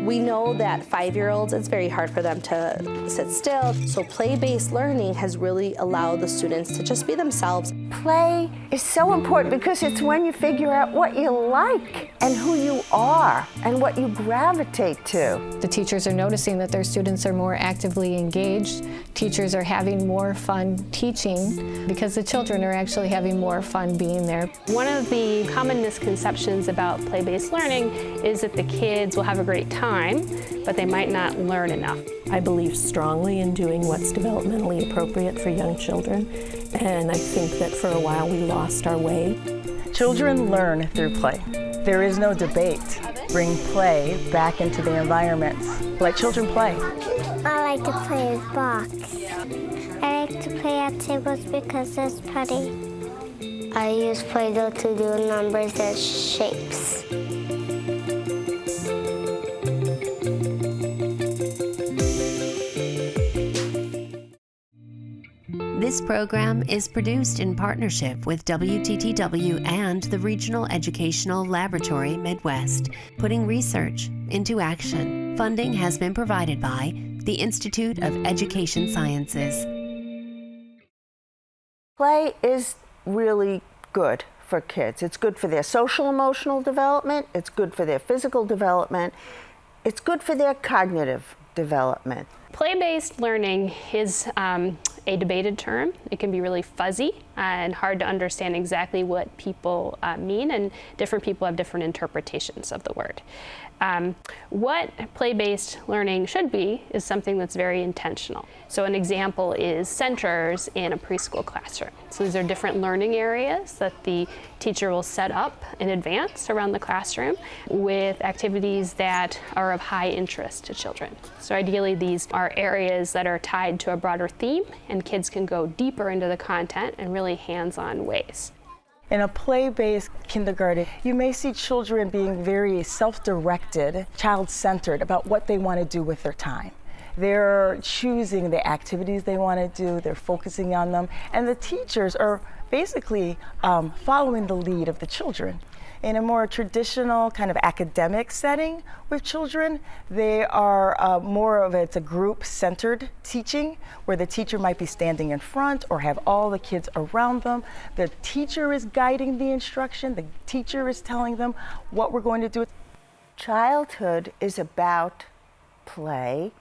We know that 5-year-olds, it's very hard for them to sit still. So play-based learning has really allowed the students to just be themselves. Play is so important because it's when you figure out what you like and who you are and what you gravitate to. The teachers are noticing that their students are more actively engaged. Teachers are having more fun teaching because the children are actually having more fun being there. One of the common misconceptions about play-based learning is that the kids will have a great time, but they might not learn enough. I believe strongly in doing what's developmentally appropriate for young children, and I think that for a while we lost our way. Children learn through play. There is no debate. Bring play back into the environments. Let children play. I like to play with blocks. I like to play at tables because it's pretty. I use Play-Doh to do numbers and shapes. This program is produced in partnership with WTTW and the Regional Educational Laboratory Midwest, putting research into action. Funding has been provided by the Institute of Education Sciences. Play is really good for kids. It's good for their social emotional development. It's good for their physical development. It's good for their cognitive development. Play-based learning is a debated term. It can be really fuzzy and hard to understand exactly what people mean, and different people have different interpretations of the word. What play-based learning should be is something that's very intentional. So an example is centers in a preschool classroom. So these are different learning areas that the teacher will set up in advance around the classroom with activities that are of high interest to children. So ideally these are areas that are tied to a broader theme, and kids can go deeper into the content in really hands-on ways. In a play-based kindergarten, you may see children being very self-directed, child-centered about what they want to do with their time. They're choosing the activities they want to do, they're focusing on them, and the teachers are basically following the lead of the children. In a more traditional kind of academic setting with children, they are more of it's a group-centered teaching where the teacher might be standing in front or have all the kids around them. The teacher is guiding the instruction. The teacher is telling them what we're going to do. Childhood is about play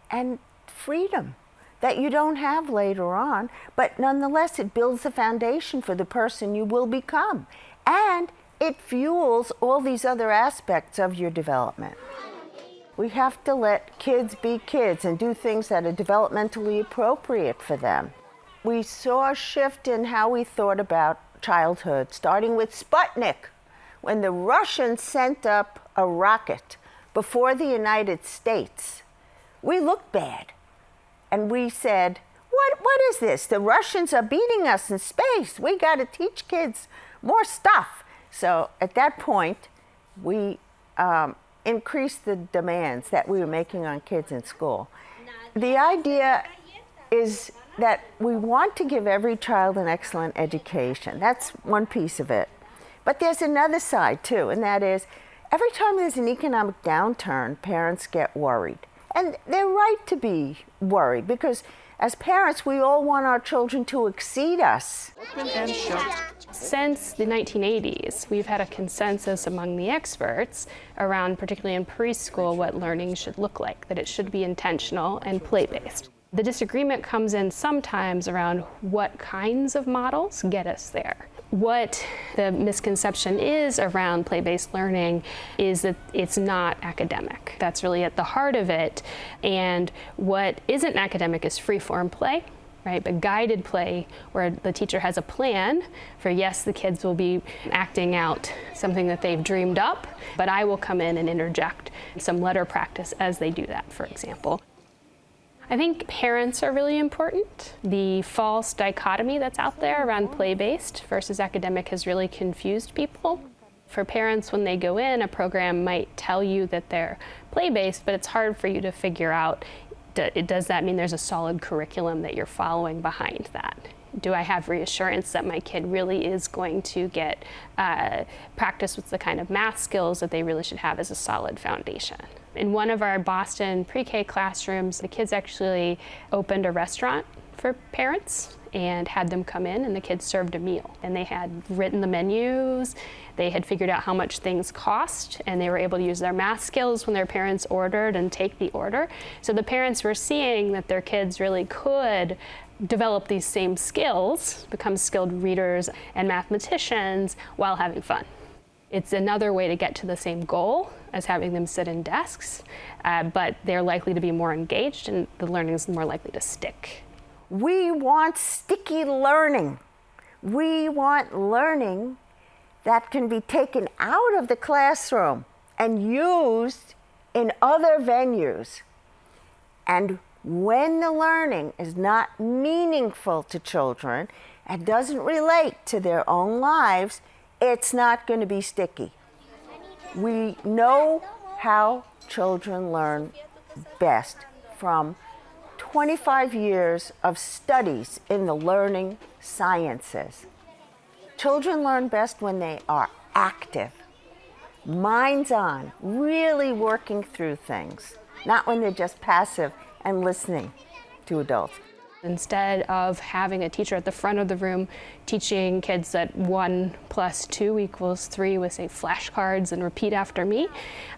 and freedom that you don't have later on, but nonetheless it builds the foundation for the person you will become. And it fuels all these other aspects of your development. We have to let kids be kids and do things that are developmentally appropriate for them. We saw a shift in how we thought about childhood, starting with Sputnik, when the Russians sent up a rocket before the United States. We looked bad, and we said, what is this? The Russians are beating us in space. We got to teach kids more stuff. So at that point, we increased the demands that we were making on kids in school. The idea is that we want to give every child an excellent education. That's one piece of it. But there's another side too, and that is every time there's an economic downturn, parents get worried. And they're right to be worried because as parents, we all want our children to exceed us. Open and shut. Since the 1980s, we've had a consensus among the experts around, particularly in preschool, what learning should look like, that it should be intentional and play-based. The disagreement comes in sometimes around what kinds of models get us there. What the misconception is around play-based learning is that it's not academic. That's really at the heart of it. And what isn't academic is free-form play, right? But guided play, where the teacher has a plan for, yes, the kids will be acting out something that they've dreamed up, but I will come in and interject some letter practice as they do that, for example. I think parents are really important. The false dichotomy that's out there around play-based versus academic has really confused people. For parents, when they go in, a program might tell you that they're play-based, but it's hard for you to figure out, does that mean there's a solid curriculum that you're following behind that? Do I have reassurance that my kid really is going to get practice with the kind of math skills that they really should have as a solid foundation? In one of our Boston pre-K classrooms, the kids actually opened a restaurant for parents and had them come in, and the kids served a meal. And they had written the menus, they had figured out how much things cost, and they were able to use their math skills when their parents ordered and take the order. So the parents were seeing that their kids really could develop these same skills, become skilled readers and mathematicians while having fun. It's another way to get to the same goal as having them sit in desks, but they're likely to be more engaged and the learning is more likely to stick. We want sticky learning. We want learning that can be taken out of the classroom and used in other venues. And when the learning is not meaningful to children and doesn't relate to their own lives, it's not going to be sticky. We know how children learn best from 25 years of studies in the learning sciences. Children learn best when they are active, minds on, really working through things, not when they're just passive and listening to adults. Instead of having a teacher at the front of the room teaching kids that 1 + 2 = 3 with, say, flashcards and repeat after me,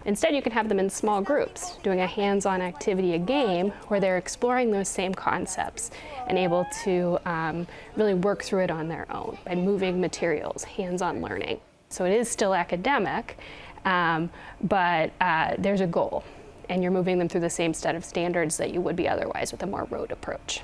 instead you can have them in small groups doing a hands-on activity, a game, where they're exploring those same concepts and able to really work through it on their own by moving materials, hands-on learning. So it is still academic, but there's a goal, and you're moving them through the same set of standards that you would be otherwise with a more rote approach.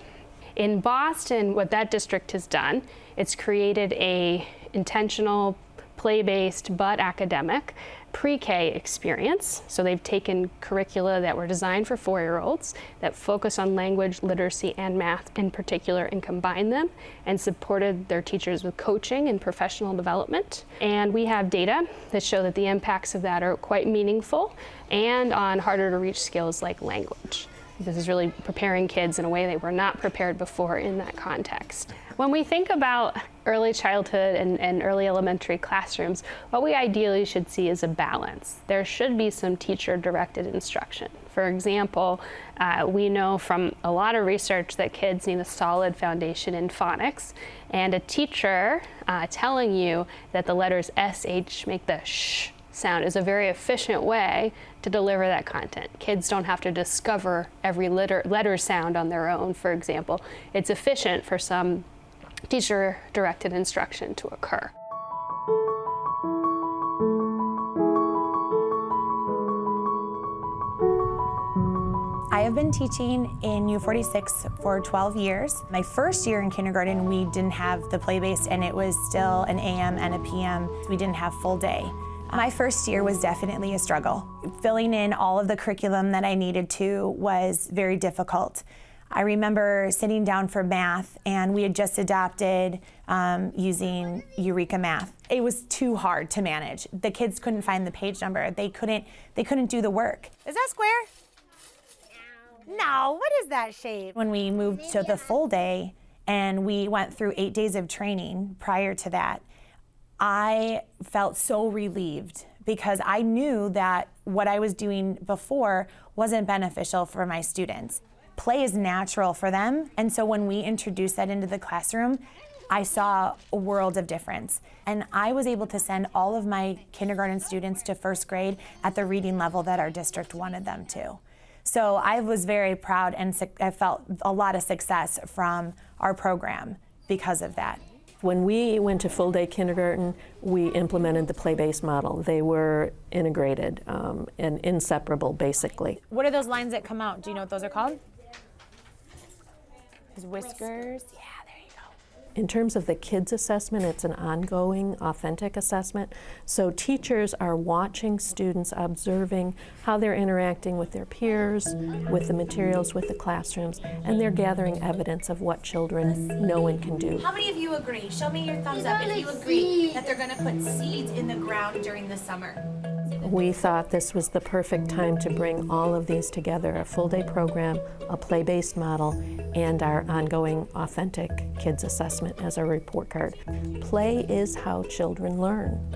In Boston, what that district has done, it's created a intentional, play-based but academic pre-K experience. So they've taken curricula that were designed for 4-year-olds that focus on language, literacy, and math in particular, and combined them and supported their teachers with coaching and professional development. And we have data that show that the impacts of that are quite meaningful and on harder to reach skills like language. This is really preparing kids in a way they were not prepared before in that context. When we think about early childhood and early elementary classrooms, what we ideally should see is a balance. There should be some teacher-directed instruction. For example, we know from a lot of research that kids need a solid foundation in phonics, and a teacher telling you that the letters SH make the sh sound is a very efficient way to deliver that content. Kids don't have to discover every letter sound on their own, for example. It's efficient for some teacher-directed instruction to occur. I have been teaching in U46 for 12 years. My first year in kindergarten, we didn't have the play-based, and it was still an AM and a PM. We didn't have full day. My first year was definitely a struggle. Filling in all of the curriculum that I needed to was very difficult. I remember sitting down for math, and we had just adopted using Eureka Math. It was too hard to manage. The kids couldn't find the page number. They couldn't do the work. Is that square? No, what is that shape? When we moved to the full day and we went through 8 days of training prior to that, I felt so relieved because I knew that what I was doing before wasn't beneficial for my students. Play is natural for them, and so when we introduced that into the classroom, I saw a world of difference. And I was able to send all of my kindergarten students to first grade at the reading level that our district wanted them to. So I was very proud, and I felt a lot of success from our program because of that. When we went to full-day kindergarten, we implemented the play-based model. They were integrated and inseparable, basically. What are those lines that come out? Do you know what those are called? Whiskers? Yeah, there you go. In terms of the kids' assessment, it's an ongoing, authentic assessment. So teachers are watching students, observing how they're interacting with their peers, with the materials, with the classrooms, and they're gathering evidence of what children know and can do. How many of you agree? Show me your thumbs up if you agree that they're going to put seeds in the ground during the summer. We thought this was the perfect time to bring all of these together, a full-day program, a play-based model, and our ongoing authentic kids assessment as our report card. Play is how children learn.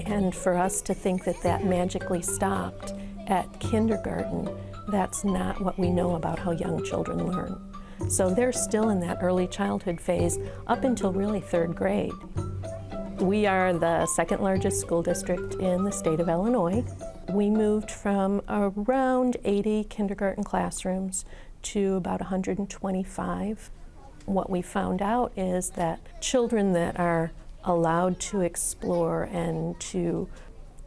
And for us to think that that magically stopped at kindergarten, that's not what we know about how young children learn. So they're still in that early childhood phase up until really 3rd grade. We are the 2nd largest school district in the state of Illinois. We moved from around 80 kindergarten classrooms to about 125. What we found out is that children that are allowed to explore and to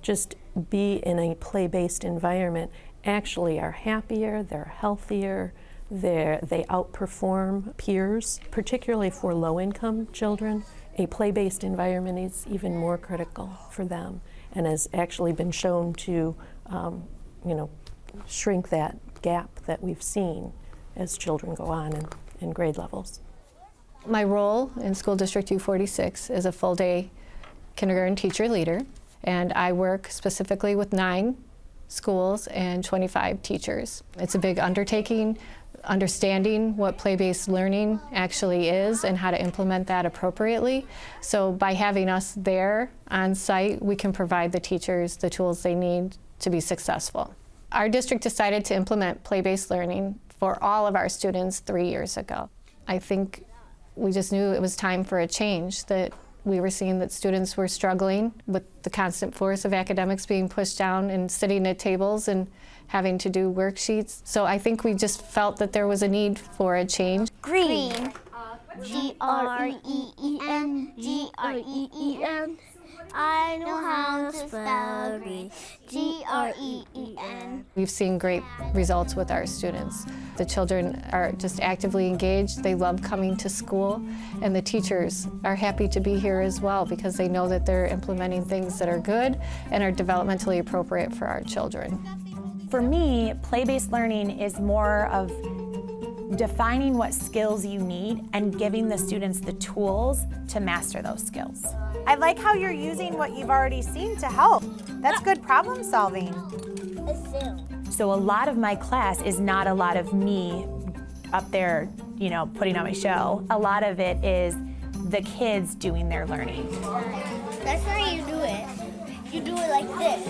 just be in a play-based environment actually are happier, they're healthier, they outperform peers, particularly for low-income children. A play-based environment is even more critical for them and has actually been shown to shrink that gap that we've seen as children go on in grade levels. My role in School District U46 is a full-day kindergarten teacher leader, and I work specifically with 9 schools and 25 teachers. It's a big undertaking, understanding what play-based learning actually is and how to implement that appropriately. So by having us there on site, we can provide the teachers the tools they need to be successful. Our district decided to implement play-based learning for all of our students 3 years ago. I think we just knew it was time for a change, that we were seeing that students were struggling with the constant force of academics being pushed down and sitting at tables and having to do worksheets. So I think we just felt that there was a need for a change. Green. Green. Green. I know how to spell green. Green. We've seen great results with our students. The children are just actively engaged. They love coming to school, and the teachers are happy to be here as well because they know that they're implementing things that are good and are developmentally appropriate for our children. For me, play-based learning is more of defining what skills you need and giving the students the tools to master those skills. I like how you're using what you've already seen to help. That's good problem solving. So a lot of my class is not a lot of me up there, putting on my show. A lot of it is the kids doing their learning. That's how you do it. You do it like this.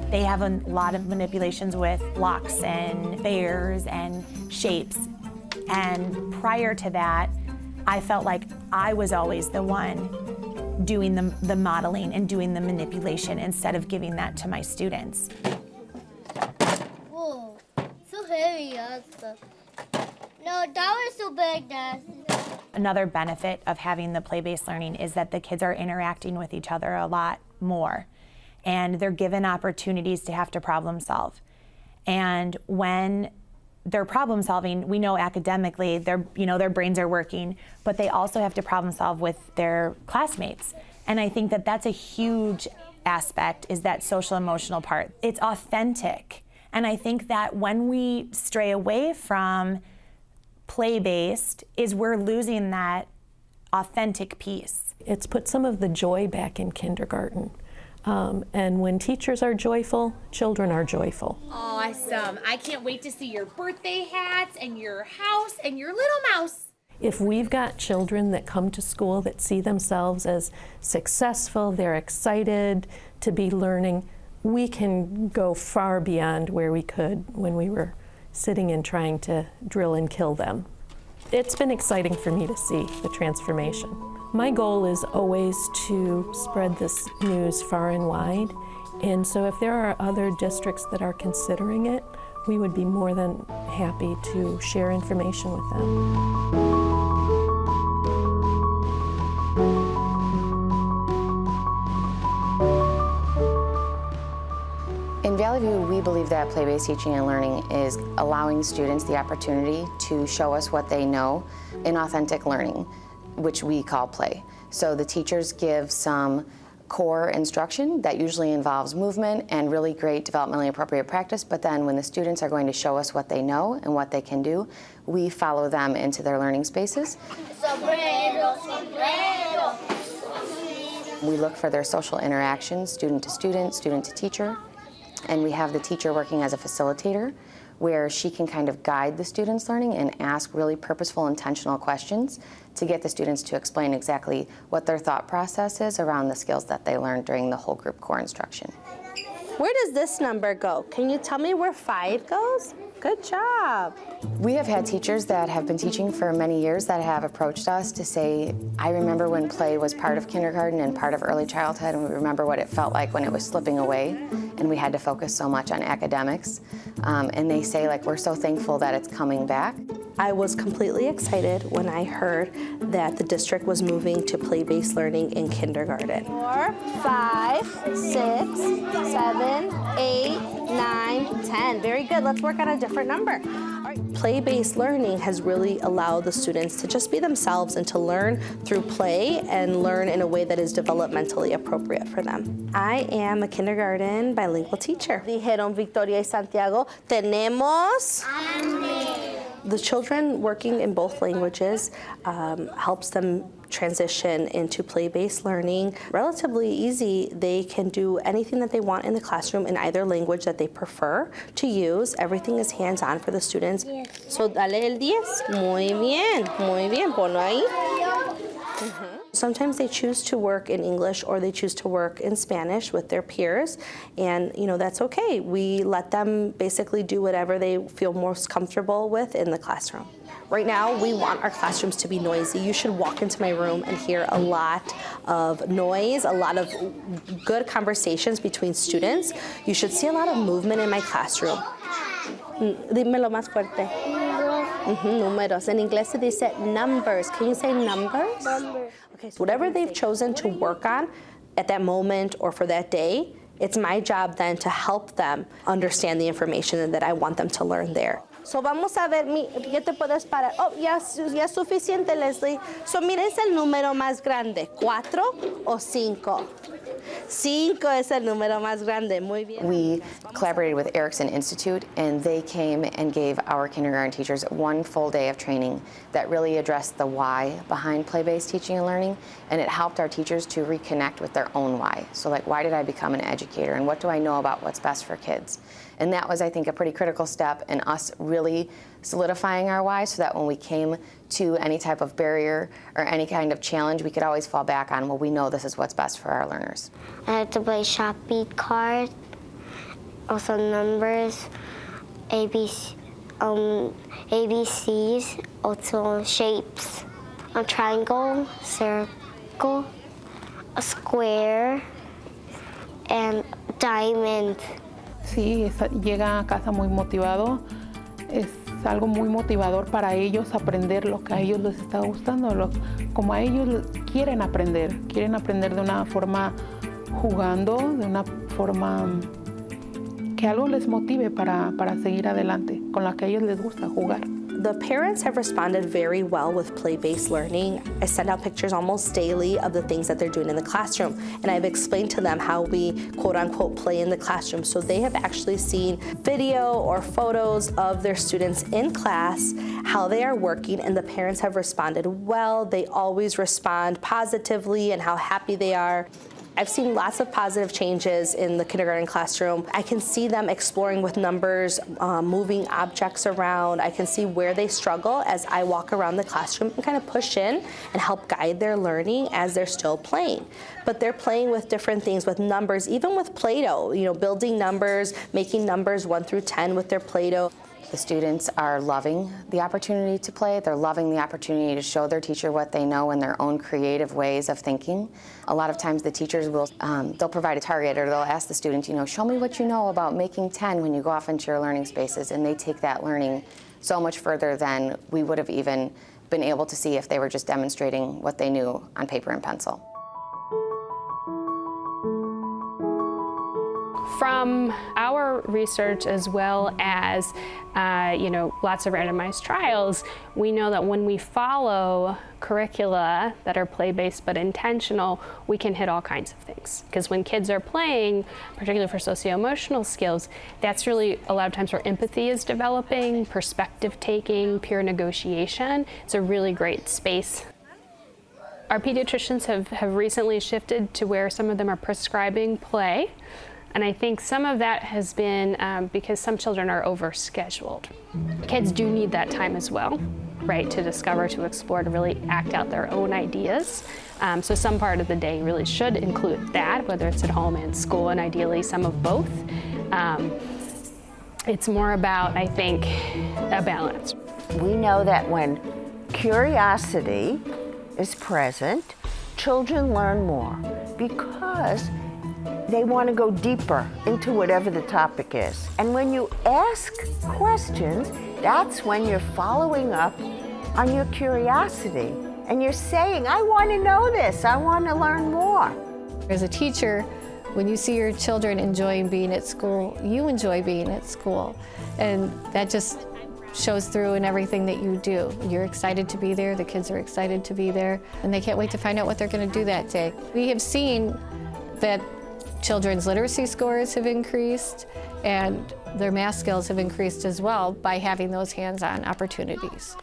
They have a lot of manipulations with blocks and bears and shapes. And prior to that, I felt like I was always the one doing the modeling and doing the manipulation instead of giving that to my students. Whoa, so heavy. No, that was so big, Dad. Another benefit of having the play-based learning is that the kids are interacting with each other a lot more, and they're given opportunities to have to problem solve. And when they're problem solving, we know academically their brains are working, but they also have to problem solve with their classmates. And I think that that's a huge aspect, is that social emotional part. It's authentic. And I think that when we stray away from play-based, is we're losing that authentic piece. It's put some of the joy back in kindergarten. And when teachers are joyful, children are joyful. Awesome. I can't wait to see your birthday hats and your house and your little mouse. If we've got children that come to school that see themselves as successful, they're excited to be learning, we can go far beyond where we could when we were sitting and trying to drill and kill them. It's been exciting for me to see the transformation. My goal is always to spread this news far and wide, and so if there are other districts that are considering it, we would be more than happy to share information with them. In Valley View, we believe that play-based teaching and learning is allowing students the opportunity to show us what they know in authentic learning, which we call play. So the teachers give some core instruction that usually involves movement and really great developmentally appropriate practice, but then when the students are going to show us what they know and what they can do, we follow them into their learning spaces. We look for their social interactions, student to teacher, and we have the teacher working as a facilitator where she can kind of guide the students' learning and ask really purposeful, intentional questions to get the students to explain exactly what their thought process is around the skills that they learned during the whole group core instruction. Where does this number go? Can you tell me where 5 goes? Good job. We have had teachers that have been teaching for many years that have approached us to say, I remember when play was part of kindergarten and part of early childhood, and we remember what it felt like when it was slipping away and we had to focus so much on academics. And they say, like, we're so thankful that it's coming back. I was completely excited when I heard that the district was moving to play-based learning in kindergarten. 4, 5, 6, 7, 8, 9, 10. Very good. Let's work on a different number. All right. Play-based learning has really allowed the students to just be themselves and to learn through play and learn in a way that is developmentally appropriate for them. I am a kindergarten bilingual teacher. Dijeron Victoria y Santiago, tenemos hambre. The children working in both languages helps them transition into play-based learning. Relatively easy. They can do anything that they want in the classroom in either language that they prefer to use. Everything is hands-on for the students. So dale el 10. Muy bien, ponlo ahí. Sometimes they choose to work in English or they choose to work in Spanish with their peers, and that's okay. We let them basically do whatever they feel most comfortable with in the classroom. Right now, we want our classrooms to be noisy. You should walk into my room and hear a lot of noise, a lot of good conversations between students. You should see a lot of movement in my classroom. Dímelo más fuerte. Números. En inglés se dice numbers. Can you say numbers? Numbers. Okay, so whatever they've chosen to work on at that moment or for that day, it's my job then to help them understand the information that I want them to learn there. So vamos a ver, ¿qué te puedes parar? Oh, ya es suficiente, Leslie. So mira, es el número más grande, 4 o 5. 5 es el número más grande. Muy bien. We collaborated with Erickson Institute, and they came and gave our kindergarten teachers 1 full day of training that really addressed the why behind play-based teaching and learning, and it helped our teachers to reconnect with their own why. So, like, why did I become an educator, and what do I know about what's best for kids? And that was, I think, a pretty critical step in us really solidifying our why so that when we came to any type of barrier or any kind of challenge, we could always fall back on, well, we know this is what's best for our learners. I had to play shop beat card, also numbers, ABCs, also shapes, a triangle, circle, a square, and diamond. Sí, llega a casa muy motivado. Es algo muy motivador para ellos aprender lo que a ellos les está gustando, como a ellos quieren aprender de una forma jugando, de una forma que algo les motive para seguir adelante, con la que a ellos les gusta jugar. The parents have responded very well with play-based learning. I send out pictures almost daily of the things that they're doing in the classroom, and I've explained to them how we quote-unquote play in the classroom. So they have actually seen video or photos of their students in class, how they are working, and the parents have responded well. They always respond positively and how happy they are. I've seen lots of positive changes in the kindergarten classroom. I can see them exploring with numbers, moving objects around. I can see where they struggle as I walk around the classroom and kind of push in and help guide their learning as they're still playing. But they're playing with different things, with numbers, even with Play-Doh, building numbers, making numbers 1 through 10 with their Play-Doh. The students are loving the opportunity to play. They're loving the opportunity to show their teacher what they know in their own creative ways of thinking. A lot of times the teachers will, they'll provide a target, or they'll ask the student, show me what you know about making 10 when you go off into your learning spaces, and they take that learning so much further than we would have even been able to see if they were just demonstrating what they knew on paper and pencil. From our research, as well as lots of randomized trials, we know that when we follow curricula that are play-based but intentional, we can hit all kinds of things. Because when kids are playing, particularly for socio-emotional skills, that's really a lot of times where empathy is developing, perspective taking, peer negotiation. It's a really great space. Our pediatricians have recently shifted to where some of them are prescribing play. And I think some of that has been because some children are overscheduled. Kids do need that time as well. right, to discover, to explore, to really act out their own ideas. So some part of the day really should include that, whether it's at home and school, and ideally some of both. It's more about, I think, a balance. We know that when curiosity is present, children learn more because they want to go deeper into whatever the topic is. And when you ask questions, that's when you're following up on your curiosity. And you're saying, I want to know this, I want to learn more. As a teacher, when you see your children enjoying being at school, you enjoy being at school. And that just shows through in everything that you do. You're excited to be there, the kids are excited to be there, and they can't wait to find out what they're going to do that day. We have seen that children's literacy scores have increased and their math skills have increased as well by having those hands-on opportunities.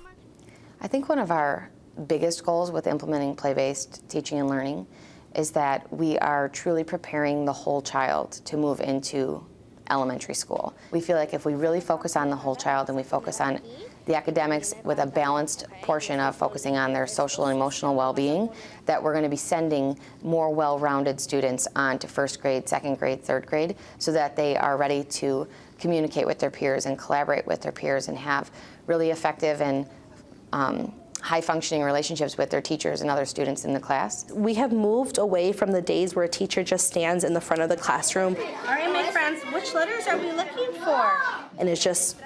I think one of our biggest goals with implementing play-based teaching and learning is that we are truly preparing the whole child to move into elementary school. We feel like if we really focus on the whole child and we focus on the academics with a balanced portion of focusing on their social and emotional well-being, that we're going to be sending more well-rounded students on to first grade, second grade, third grade, so that they are ready to communicate with their peers and collaborate with their peers and have really effective and high-functioning relationships with their teachers and other students in the class. We have moved away from the days where a teacher just stands in the front of the classroom. All right, my friends, which letters are we looking for? And it's just,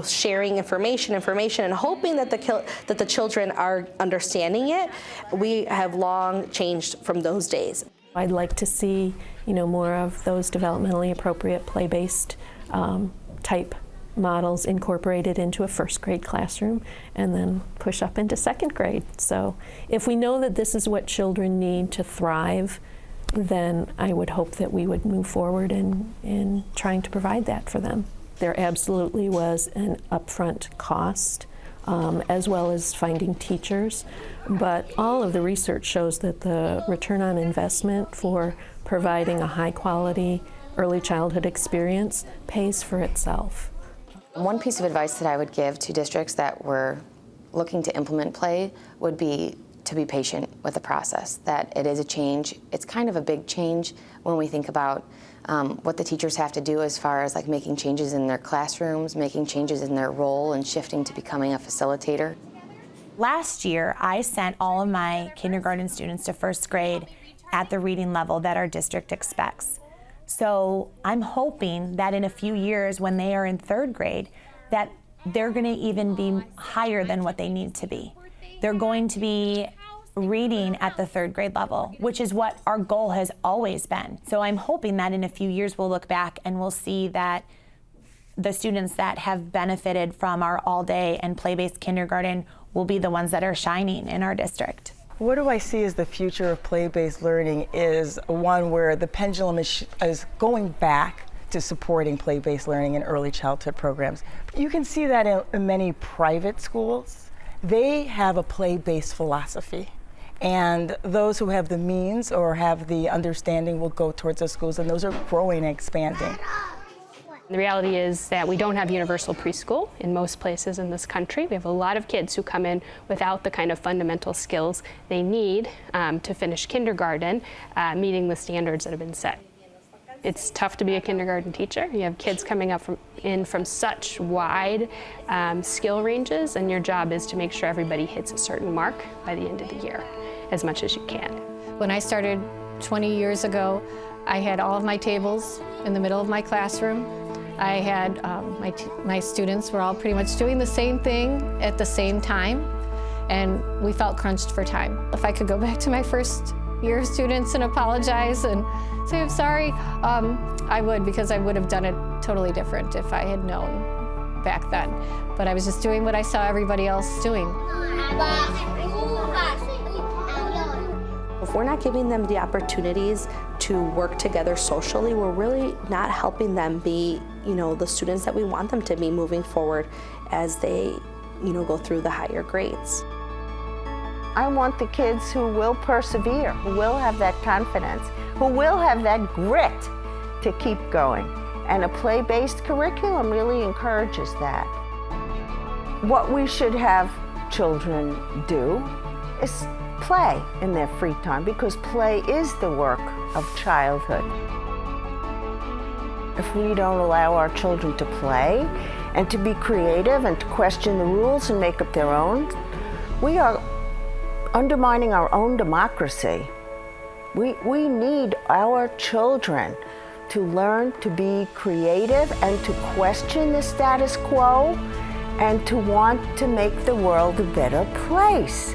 sharing information, and hoping that the children are understanding it. We have long changed from those days. I'd like to see, more of those developmentally appropriate play-based type models incorporated into a first grade classroom and then push up into second grade. So if we know that this is what children need to thrive, then I would hope that we would move forward in trying to provide that for them. There absolutely was an upfront cost as well as finding teachers, but all of the research shows that the return on investment for providing a high quality early childhood experience pays for itself. One piece of advice that I would give to districts that were looking to implement play would be to be patient with the process, that it is a change. It's kind of a big change when we think about what the teachers have to do as far as like making changes in their classrooms, making changes in their role, and shifting to becoming a facilitator. Last year, I sent all of my kindergarten students to first grade at the reading level that our district expects. So I'm hoping that in a few years when they are in third grade, that they're going to even be higher than what they need to be. They're going to be reading at the third grade level, which is what our goal has always been. So I'm hoping that in a few years we'll look back and we'll see that the students that have benefited from our all-day and play-based kindergarten will be the ones that are shining in our district. What do I see as the future of play-based learning is one where the pendulum is going back to supporting play-based learning in early childhood programs. You can see that in many private schools. They have a play-based philosophy, and those who have the means or have the understanding will go towards those schools, and those are growing and expanding. The reality is that we don't have universal preschool in most places in this country. We have a lot of kids who come in without the kind of fundamental skills they need to finish kindergarten, meeting the standards that have been set. It's tough to be a kindergarten teacher. You have kids coming up from such wide skill ranges, and your job is to make sure everybody hits a certain mark by the end of the year, as much as you can. When I started 20 years ago, I had all of my tables in the middle of my classroom. I had my students were all pretty much doing the same thing at the same time, and we felt crunched for time. If I could go back to my first year students and apologize and say I'm sorry, I would, because I would have done it totally different if I had known back then. But I was just doing what I saw everybody else doing. If we're not giving them the opportunities to work together socially, we're really not helping them be, the students that we want them to be moving forward as they, go through the higher grades. I want the kids who will persevere, who will have that confidence, who will have that grit to keep going. And a play-based curriculum really encourages that. What we should have children do is play in their free time, because play is the work of childhood. If we don't allow our children to play and to be creative and to question the rules and make up their own, we are undermining our own democracy. We need our children to learn to be creative and to question the status quo and to want to make the world a better place.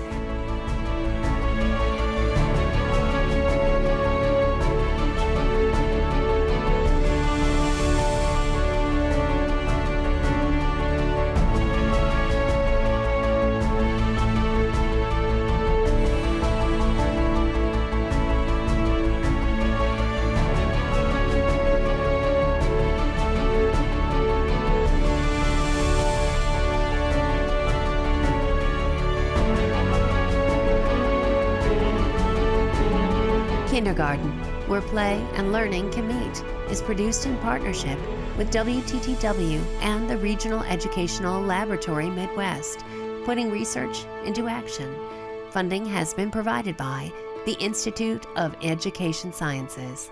Kindergarten, where play and learning can meet, is produced in partnership with WTTW and the Regional Educational Laboratory Midwest, putting research into action. Funding has been provided by the Institute of Education Sciences.